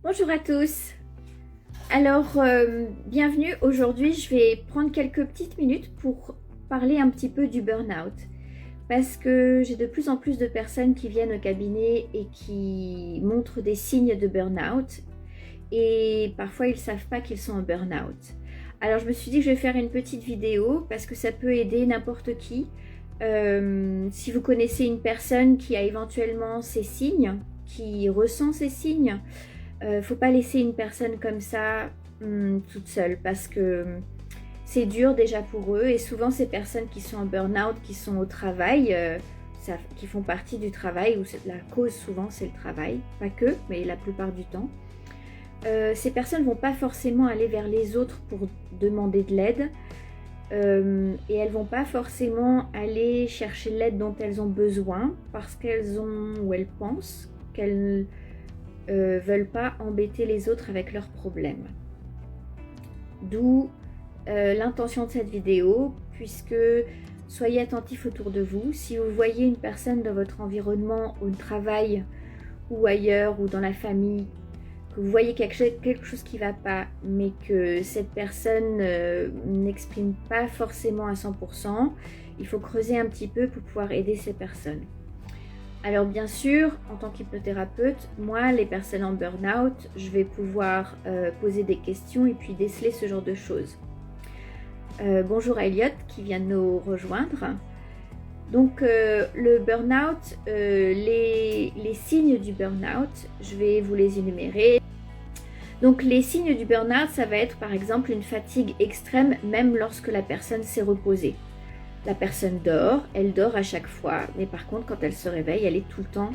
Bonjour à tous. Alors, bienvenue. Aujourd'hui, je vais prendre quelques petites minutes pour parler un petit peu du burn-out. Parce que j'ai de plus en plus de personnes qui viennent au cabinet et qui montrent des signes de burn-out. Et parfois, ils ne savent pas qu'ils sont en burn-out. Alors, je me suis dit que je vais faire une petite vidéo parce que ça peut aider n'importe qui. Si vous connaissez une personne qui a éventuellement ces signes, qui ressent ces signes, faut pas laisser une personne comme ça toute seule parce que c'est dur déjà pour eux et souvent ces personnes qui sont en burn-out, qui sont au travail, qui font partie du travail, où la cause souvent c'est le travail, pas que, mais la plupart du temps. Ces personnes ne vont pas forcément aller vers les autres pour demander de l'aide et elles ne vont pas forcément aller chercher l'aide dont elles ont besoin parce qu'elles ont ou elles pensent qu'elles veulent pas embêter les autres avec leurs problèmes. D'où l'intention de cette vidéo, puisque soyez attentifs autour de vous. Si vous voyez une personne dans votre environnement, au travail ou ailleurs ou dans la famille, que vous voyez quelque chose qui ne va pas, mais que cette personne n'exprime pas forcément à 100%, il faut creuser un petit peu pour pouvoir aider ces personnes. Alors bien sûr, en tant qu'hypnothérapeute, moi, les personnes en burn-out, je vais pouvoir poser des questions et puis déceler ce genre de choses. Bonjour à Elliot qui vient de nous rejoindre. Donc le burn-out, les signes du burn-out, je vais vous les énumérer. Donc les signes du burn-out, ça va être par exemple une fatigue extrême même lorsque la personne s'est reposée. La personne dort, elle dort à chaque fois, mais par contre, quand elle se réveille, elle est tout le temps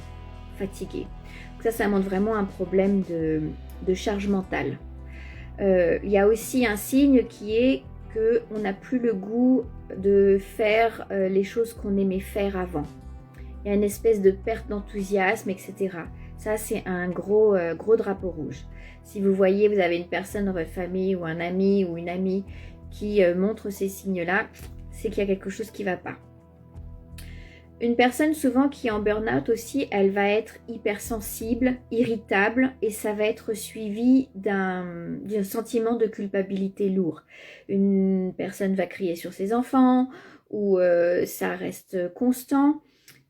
fatiguée. Donc ça montre vraiment un problème de charge mentale. Il y a aussi un signe qui est qu'on n'a plus le goût de faire les choses qu'on aimait faire avant. Il y a une espèce de perte d'enthousiasme, etc. Ça, c'est un gros drapeau rouge. Si vous voyez, vous avez une personne dans votre famille ou un ami ou une amie qui montre ces signes-là, c'est qu'il y a quelque chose qui ne va pas. Une personne souvent qui est en burn-out aussi, elle va être hypersensible, irritable et ça va être suivi d'un sentiment de culpabilité lourd. Une personne va crier sur ses enfants ou ça reste constant.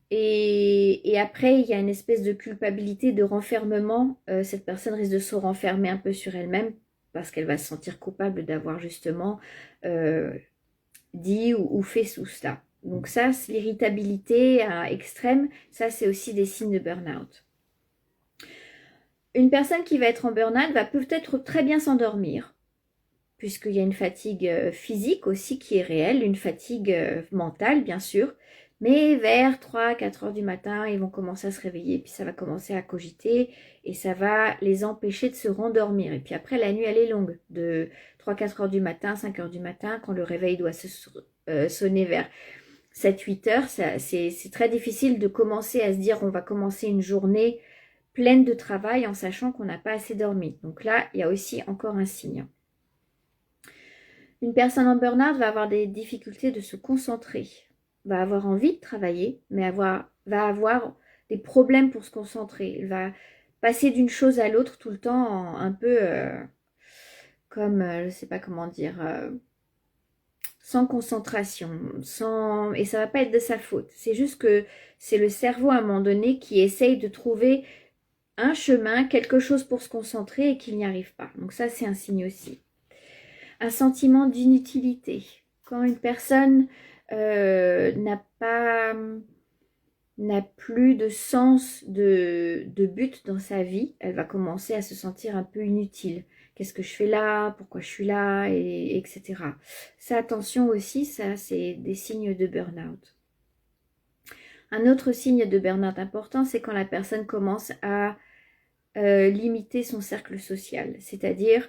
Et après, il y a une espèce de culpabilité, de renfermement. Cette personne risque de se renfermer un peu sur elle-même parce qu'elle va se sentir coupable d'avoir justement dit ou fait sous cela. Donc ça, c'est l'irritabilité extrême, ça c'est aussi des signes de burn-out. Une personne qui va être en burn-out va peut-être très bien s'endormir, puisqu'il y a une fatigue physique aussi qui est réelle, une fatigue mentale bien sûr, mais vers 3-4 heures du matin, ils vont commencer à se réveiller, puis ça va commencer à cogiter, et ça va les empêcher de se rendormir. Et puis après, la nuit, elle est longue, de 3-4 heures du matin, 5 heures du matin, quand le réveil doit sonner vers 7-8 heures, c'est très difficile de commencer à se dire on va commencer une journée pleine de travail en sachant qu'on n'a pas assez dormi. Donc là, il y a aussi encore un signe. Une personne en burn-out va avoir des difficultés de se concentrer, va avoir envie de travailler, mais va avoir des problèmes pour se concentrer. Elle va passer d'une chose à l'autre tout le temps un peu comme, je ne sais pas comment dire, sans concentration, et ça ne va pas être de sa faute. C'est juste que c'est le cerveau à un moment donné qui essaye de trouver un chemin, quelque chose pour se concentrer et qu'il n'y arrive pas. Donc ça, c'est un signe aussi. Un sentiment d'inutilité. Quand une personne n'a plus de sens, de but dans sa vie, elle va commencer à se sentir un peu inutile. Qu'est-ce que je fais là? Pourquoi je suis là? Etc. Ça, attention aussi, ça, c'est des signes de burn-out. Un autre signe de burn-out important, c'est quand la personne commence à limiter son cercle social. C'est-à-dire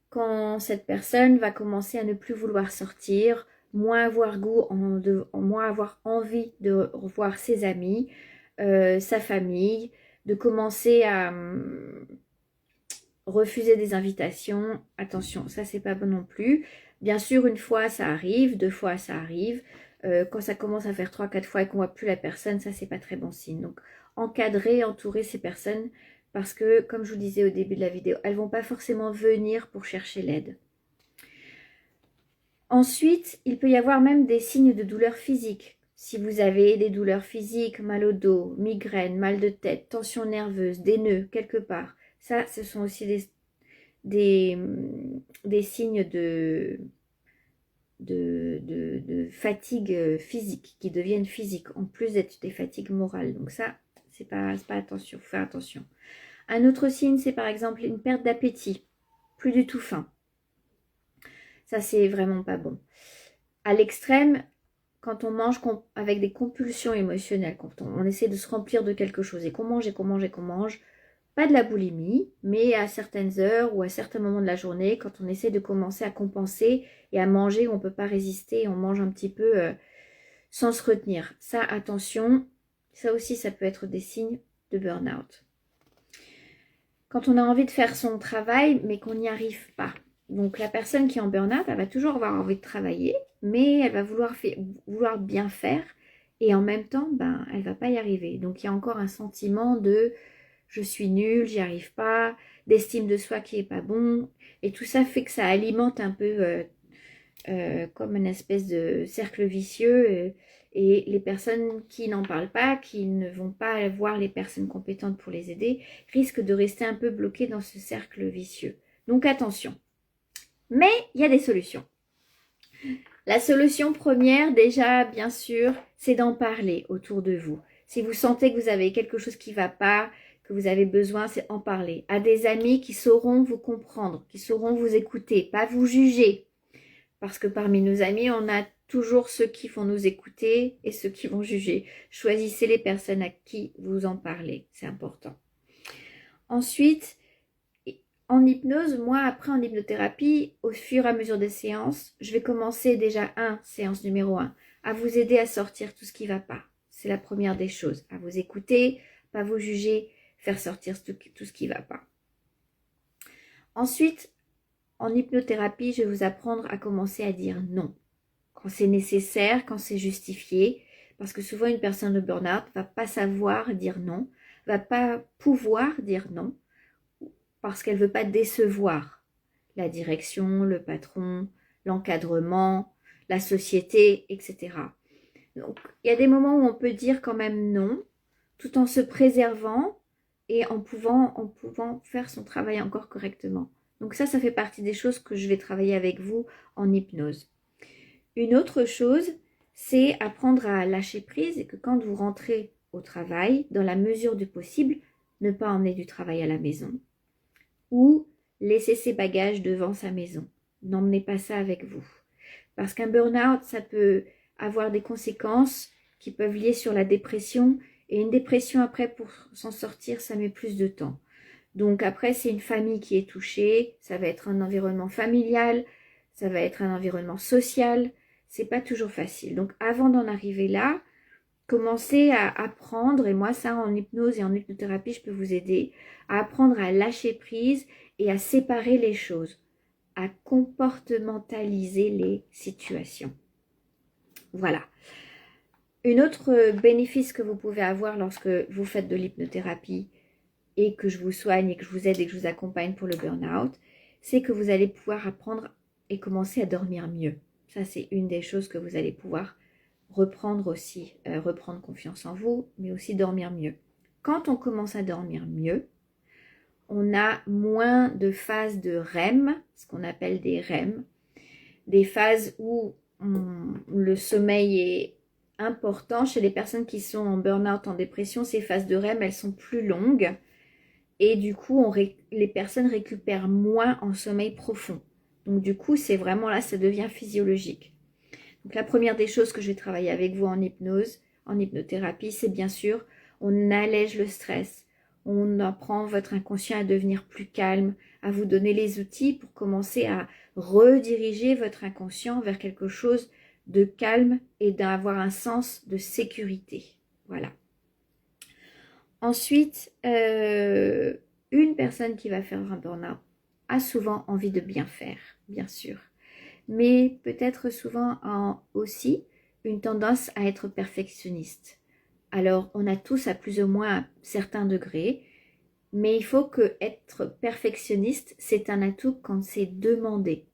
quand cette personne va commencer à ne plus vouloir sortir, moins avoir moins avoir envie de revoir ses amis, sa famille, de commencer à refuser des invitations. Attention, ça c'est pas bon non plus. Bien sûr, une fois ça arrive, 2 fois ça arrive. Quand ça commence à faire 3-4 fois et qu'on voit plus la personne, ça c'est pas très bon signe. Donc encadrer, entourer ces personnes parce que, comme je vous disais au début de la vidéo, elles ne vont pas forcément venir pour chercher l'aide. Ensuite, il peut y avoir même des signes de douleur physique. Si vous avez des douleurs physiques, mal au dos, migraine, mal de tête, tension nerveuse, des nœuds quelque part, ça, ce sont aussi des signes de fatigue physique, qui deviennent physiques, en plus d'être des fatigues morales. Donc ça, c'est pas attention, faut faire attention. Un autre signe, c'est par exemple une perte d'appétit, plus du tout faim. Ça, c'est vraiment pas bon. À l'extrême, quand on mange avec des compulsions émotionnelles, quand on essaie de se remplir de quelque chose et qu'on mange et qu'on mange et qu'on mange, pas de la boulimie, mais à certaines heures ou à certains moments de la journée, quand on essaie de commencer à compenser et à manger, on ne peut pas résister, on mange un petit peu sans se retenir. Ça, attention, ça aussi, ça peut être des signes de burn-out. Quand on a envie de faire son travail, mais qu'on n'y arrive pas. Donc la personne qui est en burn-out, elle va toujours avoir envie de travailler, mais elle va vouloir bien faire, et en même temps, elle ne va pas y arriver. Donc il y a encore un sentiment de je suis nulle, j'y arrive pas, d'estime de soi qui est pas bon, et tout ça fait que ça alimente un peu comme une espèce de cercle vicieux, et les personnes qui n'en parlent pas, qui ne vont pas voir les personnes compétentes pour les aider, risquent de rester un peu bloquées dans ce cercle vicieux. Donc attention. Mais il y a des solutions. La solution première, déjà, bien sûr, c'est d'en parler autour de vous. Si vous sentez que vous avez quelque chose qui ne va pas, que vous avez besoin, c'est en parler. À des amis qui sauront vous comprendre, qui sauront vous écouter, pas vous juger. Parce que parmi nos amis, on a toujours ceux qui vont nous écouter et ceux qui vont juger. Choisissez les personnes à qui vous en parlez, c'est important. Ensuite, en hypnose, moi, après en hypnothérapie, au fur et à mesure des séances, je vais commencer déjà séance numéro 1, à vous aider à sortir tout ce qui ne va pas. C'est la première des choses, à vous écouter, pas vous juger, faire sortir tout ce qui ne va pas. Ensuite, en hypnothérapie, je vais vous apprendre à commencer à dire non. Quand c'est nécessaire, quand c'est justifié, parce que souvent une personne de burn-out ne va pas savoir dire non, va pas pouvoir dire non, parce qu'elle ne veut pas décevoir la direction, le patron, l'encadrement, la société, etc. Donc, il y a des moments où on peut dire quand même non, tout en se préservant et en pouvant faire son travail encore correctement. Donc ça fait partie des choses que je vais travailler avec vous en hypnose. Une autre chose, c'est apprendre à lâcher prise et que quand vous rentrez au travail, dans la mesure du possible, ne pas emmener du travail à la maison ou laisser ses bagages devant sa maison. N'emmenez pas ça avec vous. Parce qu'un burn-out, ça peut avoir des conséquences qui peuvent lier sur la dépression. Et une dépression, après, pour s'en sortir, ça met plus de temps. Donc après, c'est une famille qui est touchée. Ça va être un environnement familial. Ça va être un environnement social. C'est pas toujours facile. Donc avant d'en arriver là, commencez à apprendre, et moi ça en hypnose et en hypnothérapie, je peux vous aider, à apprendre à lâcher prise et à séparer les choses, à comportementaliser les situations. Voilà. Une autre bénéfice que vous pouvez avoir lorsque vous faites de l'hypnothérapie et que je vous soigne et que je vous aide et que je vous accompagne pour le burn-out, c'est que vous allez pouvoir apprendre et commencer à dormir mieux. Ça, c'est une des choses que vous allez pouvoir reprendre aussi, reprendre confiance en vous, mais aussi dormir mieux. Quand on commence à dormir mieux, on a moins de phases de REM, ce qu'on appelle des REM, des phases où le sommeil est important. Chez les personnes qui sont en burn-out, en dépression, ces phases de REM, elles sont plus longues et du coup, les personnes récupèrent moins en sommeil profond. Donc du coup, c'est vraiment là, ça devient physiologique. Donc la première des choses que je vais travailler avec vous en hypnose, en hypnothérapie, c'est bien sûr, on allège le stress. On apprend votre inconscient à devenir plus calme, à vous donner les outils pour commencer à rediriger votre inconscient vers quelque chose de calme et d'avoir un sens de sécurité. Voilà. Ensuite, une personne qui va faire un burn-out a souvent envie de bien faire, bien sûr. Mais peut-être souvent aussi une tendance à être perfectionniste. Alors, on a tous à plus ou moins un certain degré, Mais il faut que être perfectionniste, c'est un atout quand c'est demandé.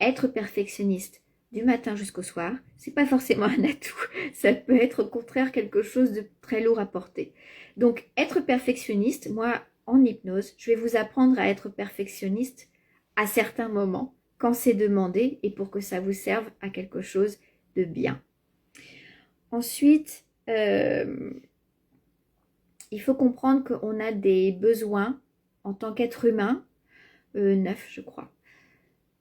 Être perfectionniste du matin jusqu'au soir, c'est pas forcément un atout. Ça peut être au contraire quelque chose de très lourd à porter. Donc, être perfectionniste, moi, en hypnose, je vais vous apprendre à être perfectionniste à certains moments, quand c'est demandé et pour que ça vous serve à quelque chose de bien. Ensuite, il faut comprendre qu'on a des besoins en tant qu'être humain, 9 je crois.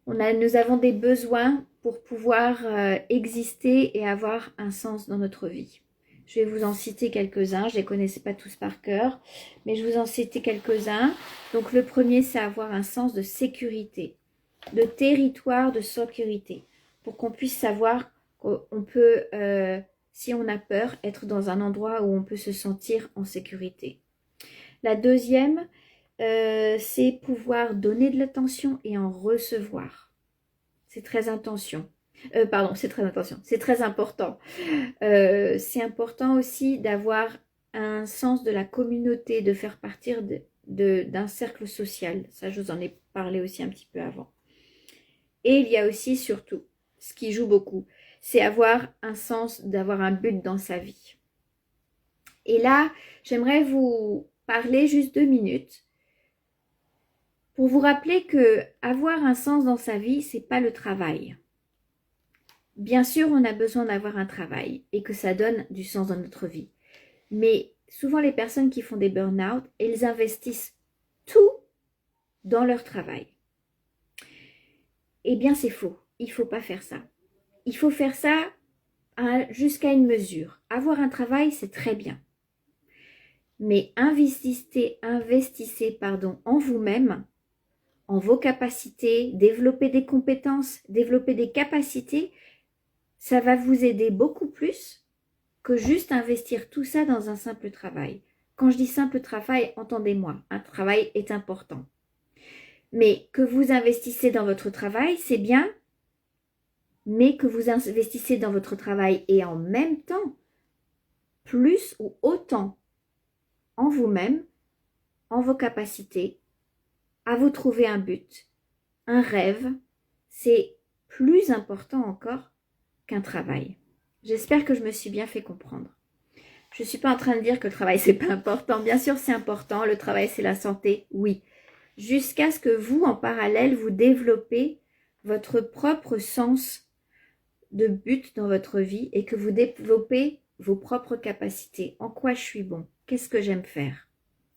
Nous avons des besoins pour pouvoir exister et avoir un sens dans notre vie. Je vais vous en citer quelques-uns, je ne les connaissais pas tous par cœur, mais je vous en citer quelques-uns. Donc le premier, c'est avoir un sens de sécurité, de territoire de sécurité, pour qu'on puisse savoir qu'on peut, si on a peur, être dans un endroit où on peut se sentir en sécurité. La deuxième, c'est pouvoir donner de l'attention et en recevoir. C'est très intention. C'est très important. C'est important aussi d'avoir un sens de la communauté, de faire partie d'un cercle social. Ça, je vous en ai parlé aussi un petit peu avant. Et il y a aussi, surtout, ce qui joue beaucoup, c'est avoir un sens, d'avoir un but dans sa vie. Et là, j'aimerais vous parler juste 2 minutes pour vous rappeler que avoir un sens dans sa vie, c'est pas le travail. Bien sûr, on a besoin d'avoir un travail et que ça donne du sens dans notre vie. Mais souvent, les personnes qui font des burn-out, elles investissent tout dans leur travail. Eh bien, c'est faux. Il ne faut pas faire ça. Il faut faire ça jusqu'à une mesure. Avoir un travail, c'est très bien. Mais investissez en vous-même, en vos capacités, développer des compétences, développer des capacités. Ça va vous aider beaucoup plus que juste investir tout ça dans un simple travail. Quand je dis simple travail, entendez-moi, un travail est important. Mais que vous investissez dans votre travail, c'est bien, mais que vous investissez dans votre travail et en même temps, plus ou autant en vous-même, en vos capacités, à vous trouver un but, un rêve, c'est plus important encore qu'un travail. J'espère que je me suis bien fait comprendre. Je ne suis pas en train de dire que le travail, c'est pas important. Bien sûr, c'est important. Le travail, c'est la santé, oui. Jusqu'à ce que vous, en parallèle, vous développez votre propre sens de but dans votre vie et que vous développez vos propres capacités. En quoi je suis bon? Qu'est-ce que j'aime faire?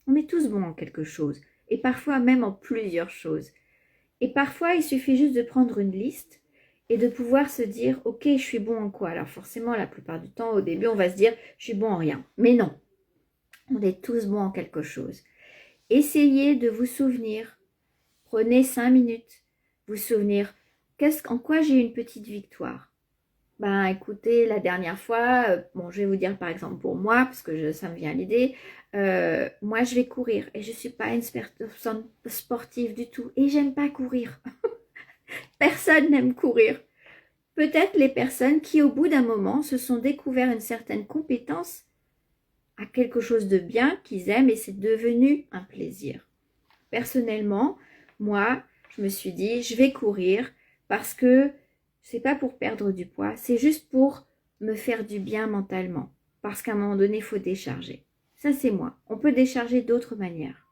On est tous bons en quelque chose et parfois même en plusieurs choses. Et parfois, il suffit juste de prendre une liste et de pouvoir se dire, ok, je suis bon en quoi? Alors forcément, la plupart du temps, au début, on va se dire, je suis bon en rien. Mais non, on est tous bons en quelque chose. Essayez de vous souvenir, prenez 5 minutes, vous souvenir, en quoi j'ai eu une petite victoire? Ben écoutez, la dernière fois, bon, je vais vous dire par exemple pour moi, parce que ça me vient à l'idée, moi je vais courir et je ne suis pas une personne sportive du tout et j'aime pas courir. Personne n'aime courir. Peut-être les personnes qui au bout d'un moment se sont découvert une certaine compétence à quelque chose de bien qu'ils aiment et c'est devenu un plaisir. Personnellement, moi, je me suis dit, je vais courir parce que c'est pas pour perdre du poids, c'est juste pour me faire du bien mentalement. Parce qu'à un moment donné, il faut décharger. Ça, c'est moi. On peut décharger d'autres manières.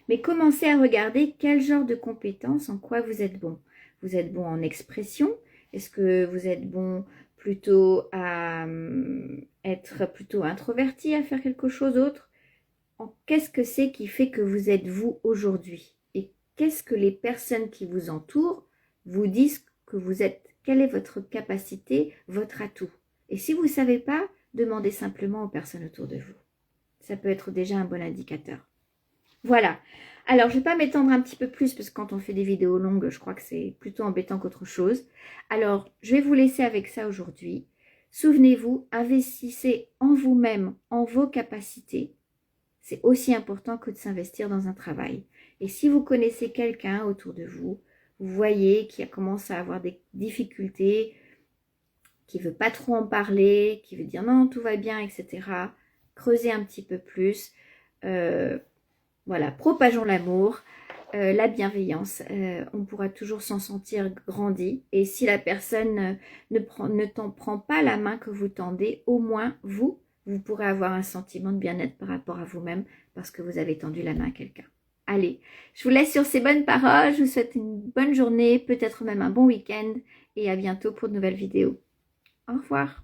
Mais commencez à regarder quel genre de compétences, en quoi vous êtes bon. Vous êtes bon en expression? Est-ce que vous êtes bon plutôt à être plutôt introverti, à faire quelque chose d'autre? Qu'est-ce que c'est qui fait que vous êtes vous aujourd'hui? Et qu'est-ce que les personnes qui vous entourent vous disent que vous êtes? Quelle est votre capacité, votre atout? Et si vous ne savez pas, demandez simplement aux personnes autour de vous. Ça peut être déjà un bon indicateur. Voilà. Alors, je ne vais pas m'étendre un petit peu plus parce que quand on fait des vidéos longues, je crois que c'est plutôt embêtant qu'autre chose. Alors, je vais vous laisser avec ça aujourd'hui. Souvenez-vous, investissez en vous-même, en vos capacités. C'est aussi important que de s'investir dans un travail. Et si vous connaissez quelqu'un autour de vous, vous voyez qui a commencé à avoir des difficultés, qui ne veut pas trop en parler, qui veut dire non, tout va bien, etc. Creusez un petit peu plus. Voilà, propageons l'amour, la bienveillance. On pourra toujours s'en sentir grandi. Et si la personne ne t'en prend pas la main que vous tendez, au moins vous pourrez avoir un sentiment de bien-être par rapport à vous-même parce que vous avez tendu la main à quelqu'un. Allez, je vous laisse sur ces bonnes paroles. Je vous souhaite une bonne journée, peut-être même un bon week-end. Et à bientôt pour de nouvelles vidéos. Au revoir.